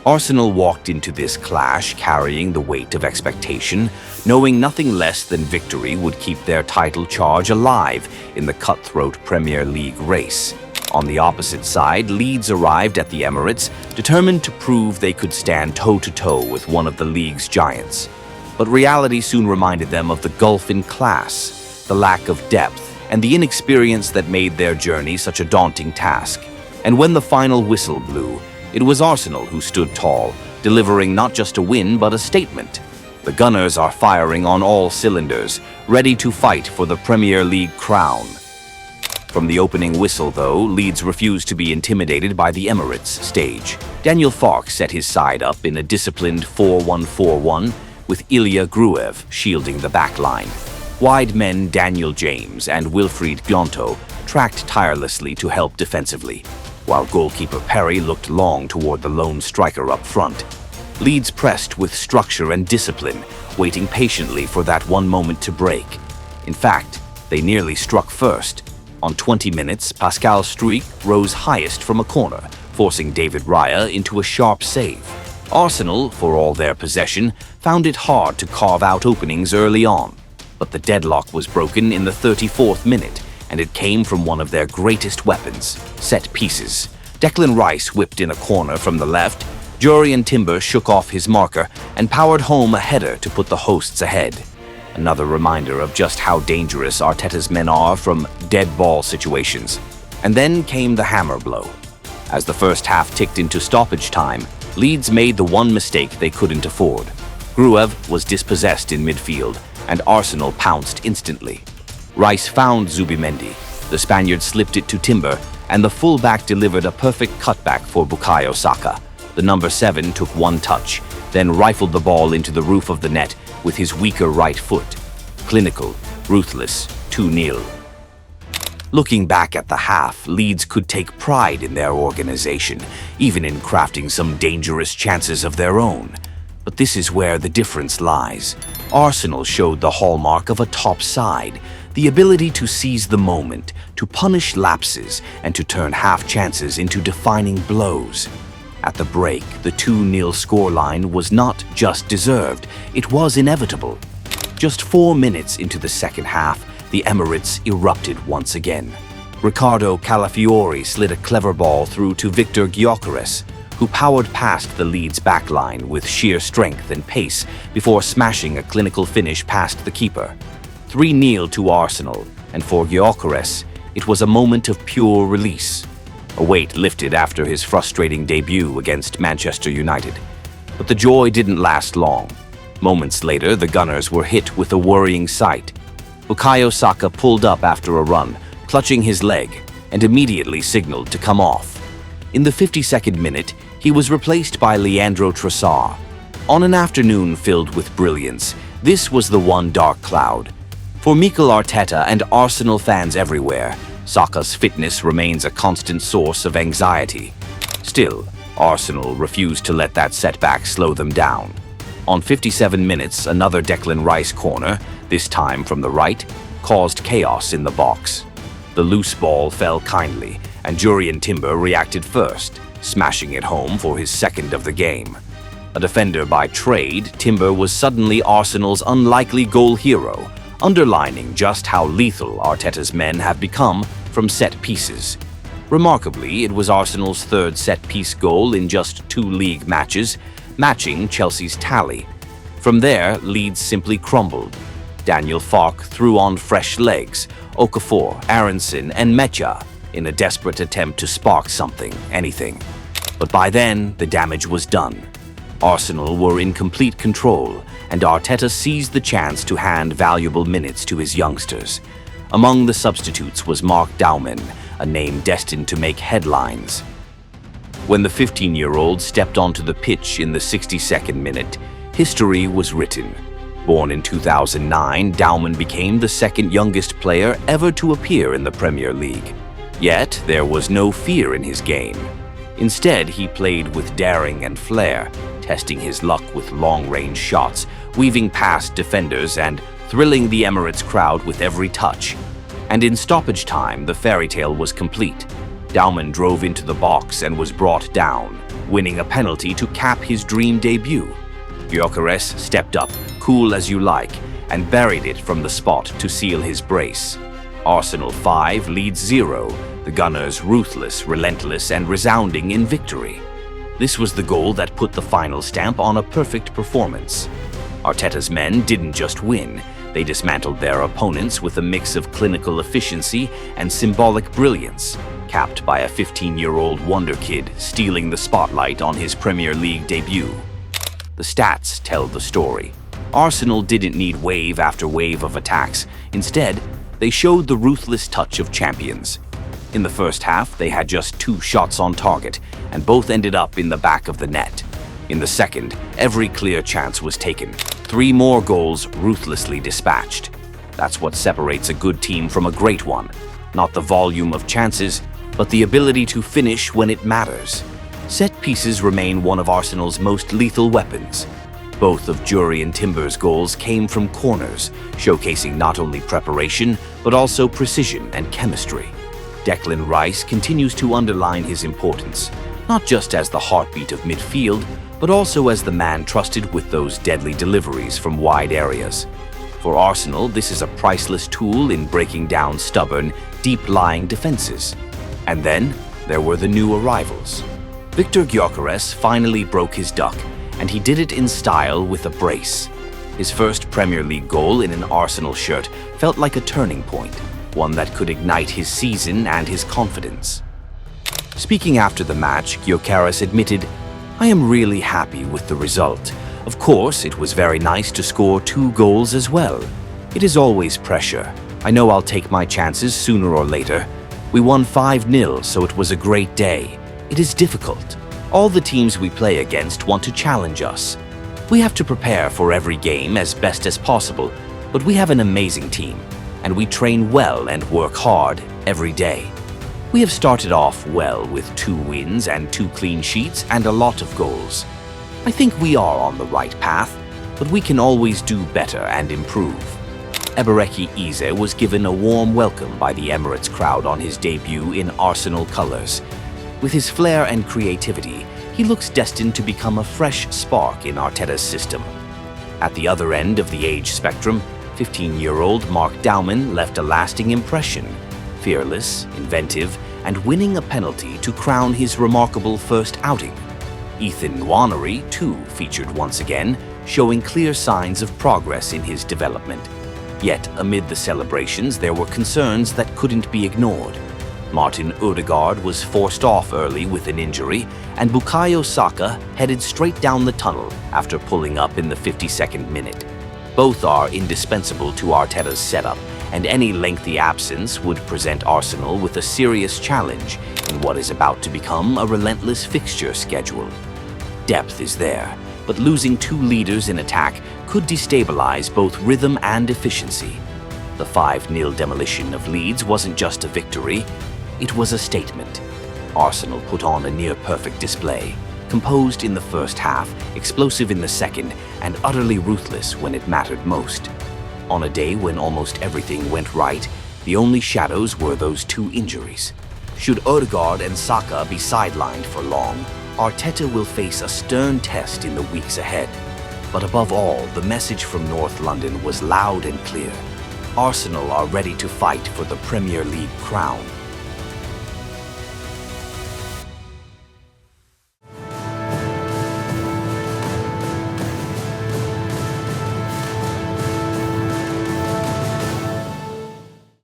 Arsenal walked into this clash carrying the weight of expectation, knowing nothing less than victory would keep their title charge alive in the cutthroat Premier League race. On the opposite side, Leeds arrived at the Emirates, determined to prove they could stand toe-to-toe with one of the league's giants. But reality soon reminded them of the gulf in class, the lack of depth, and the inexperience that made their journey such a daunting task. And when the final whistle blew, it was Arsenal who stood tall, delivering not just a win but a statement. The Gunners are firing on all cylinders, ready to fight for the Premier League crown. From the opening whistle, though, Leeds refused to be intimidated by the Emirates stage. Daniel Farke set his side up in a disciplined 4-1-4-1, with Reup shielding the back line. Wide men Daniel James and Wilfried Gnonto tracked tirelessly to help defensively, while goalkeeper Perry looked long toward the lone striker up front. Leeds pressed with structure and discipline, waiting patiently for that one moment to break. In fact, they nearly struck first. On 20 minutes, Pascal Struijk rose highest from a corner, forcing David Raya into a sharp save. Arsenal, for all their possession, found it hard to carve out openings early on. But the deadlock was broken in the 34th minute, and it came from one of their greatest weapons, set pieces. Declan Rice whipped in a corner from the left, Jurrien Timber shook off his marker and powered home a header to put the hosts ahead. Another reminder of just how dangerous Arteta's men are from dead ball situations. And then came the hammer blow. As the first half ticked into stoppage time, Leeds made the one mistake they couldn't afford. Reup was dispossessed in midfield, and Arsenal pounced instantly. Rice found Zubimendi, the Spaniard slipped it to Timber, and the fullback delivered a perfect cutback for Bukayo Saka. The number 7 took one touch, then rifled the ball into the roof of the net with his weaker right foot. Clinical, ruthless, 2-0. Looking back at the half, Leeds could take pride in their organization, even in crafting some dangerous chances of their own. But this is where the difference lies. Arsenal showed the hallmark of a top side, the ability to seize the moment, to punish lapses, and to turn half chances into defining blows. At the break, the 2-0 scoreline was not just deserved, it was inevitable. Just 4 minutes into the second half, the Emirates erupted once again. Riccardo Calafiori slid a clever ball through to Viktor Gyökeres, who powered past the Leeds backline with sheer strength and pace before smashing a clinical finish past the keeper. 3-0 to Arsenal, and for Gyökeres, it was a moment of pure release. A weight lifted after his frustrating debut against Manchester United. But the joy didn't last long. Moments later, the Gunners were hit with a worrying sight. Bukayo Saka pulled up after a run, clutching his leg, and immediately signaled to come off. In the 52nd minute, he was replaced by Leandro Trossard. On an afternoon filled with brilliance, this was the one dark cloud. For Mikel Arteta and Arsenal fans everywhere, Saka's fitness remains a constant source of anxiety. Still, Arsenal refused to let that setback slow them down. On 57 minutes, another Declan Rice corner, this time from the right, caused chaos in the box. The loose ball fell kindly, and Jurrien Timber reacted first, smashing it home for his second of the game. A defender by trade, Timber was suddenly Arsenal's unlikely goal hero, underlining just how lethal Arteta's men have become from set pieces. Remarkably, it was Arsenal's third set-piece goal in just 2 league matches, matching Chelsea's tally. From there, Leeds simply crumbled. Daniel Farke threw on fresh legs, Okafor, Aronson, and Mecha in a desperate attempt to spark something, anything. But by then, the damage was done. Arsenal were in complete control, and Arteta seized the chance to hand valuable minutes to his youngsters. Among the substitutes was Mark Dowman, a name destined to make headlines. When the 15-year-old stepped onto the pitch in the 62nd minute, history was written. Born in 2009, Dowman became the second youngest player ever to appear in the Premier League. Yet, there was no fear in his game. Instead, he played with daring and flair, testing his luck with long-range shots, weaving past defenders and thrilling the Emirates crowd with every touch. And in stoppage time, the fairy tale was complete. Dowman drove into the box and was brought down. winning a penalty to cap his dream debut. Gyökeres stepped up, cool as you like, and buried it from the spot to seal his brace. Arsenal 5, Leeds 0, the Gunners ruthless, relentless, and resounding in victory. This was the goal that put the final stamp on a perfect performance. Arteta's men didn't just win, they dismantled their opponents with a mix of clinical efficiency and symbolic brilliance, capped by a 15-year-old wonder kid stealing the spotlight on his Premier League debut. The stats tell the story. Arsenal didn't need wave after wave of attacks. Instead, they showed the ruthless touch of champions. In the first half, they had just 2 shots on target, and both ended up in the back of the net. In the second, every clear chance was taken. 3 more goals ruthlessly dispatched. That's what separates a good team from a great one. Not the volume of chances, but the ability to finish when it matters. Set pieces remain one of Arsenal's most lethal weapons. Both of Jurrien Timber's goals came from corners, showcasing not only preparation, but also precision and chemistry. Declan Rice continues to underline his importance, not just as the heartbeat of midfield, but also as the man trusted with those deadly deliveries from wide areas. For Arsenal, this is a priceless tool in breaking down stubborn, deep-lying defenses. And then, there were the new arrivals. Viktor Gyökeres finally broke his duck, and he did it in style with a brace. His first Premier League goal in an Arsenal shirt felt like a turning point, one that could ignite his season and his confidence. Speaking after the match, Gyökeres admitted, "I am really happy with the result. Of course, it was very nice to score 2 goals as well. It is always pressure. I know I'll take my chances sooner or later. We won 5-0, so it was a great day. It is difficult. All the teams we play against want to challenge us. We have to prepare for every game as best as possible, but we have an amazing team, and we train well and work hard every day. We have started off well with 2 wins and 2 clean sheets and a lot of goals. I think we are on the right path, but we can always do better and improve." Eberechi Eze was given a warm welcome by the Emirates crowd on his debut in Arsenal colours. With his flair and creativity, he looks destined to become a fresh spark in Arteta's system. At the other end of the age spectrum, 15-year-old Mark Dowman left a lasting impression, fearless, inventive, and winning a penalty to crown his remarkable first outing. Ethan Nwaneri, too, featured once again, showing clear signs of progress in his development. Yet, amid the celebrations, there were concerns that couldn't be ignored. Martin Ødegaard was forced off early with an injury, and Bukayo Saka headed straight down the tunnel after pulling up in the 52nd minute. Both are indispensable to Arteta's setup, and any lengthy absence would present Arsenal with a serious challenge in what is about to become a relentless fixture schedule. Depth is there, but losing 2 leaders in attack could destabilize both rhythm and efficiency. The 5-0 demolition of Leeds wasn't just a victory, it was a statement. Arsenal put on a near-perfect display, composed in the first half, explosive in the second, and utterly ruthless when it mattered most. On a day when almost everything went right, the only shadows were those 2 injuries. Should Ødegaard and Saka be sidelined for long, Arteta will face a stern test in the weeks ahead. But above all, the message from North London was loud and clear. Arsenal are ready to fight for the Premier League crown.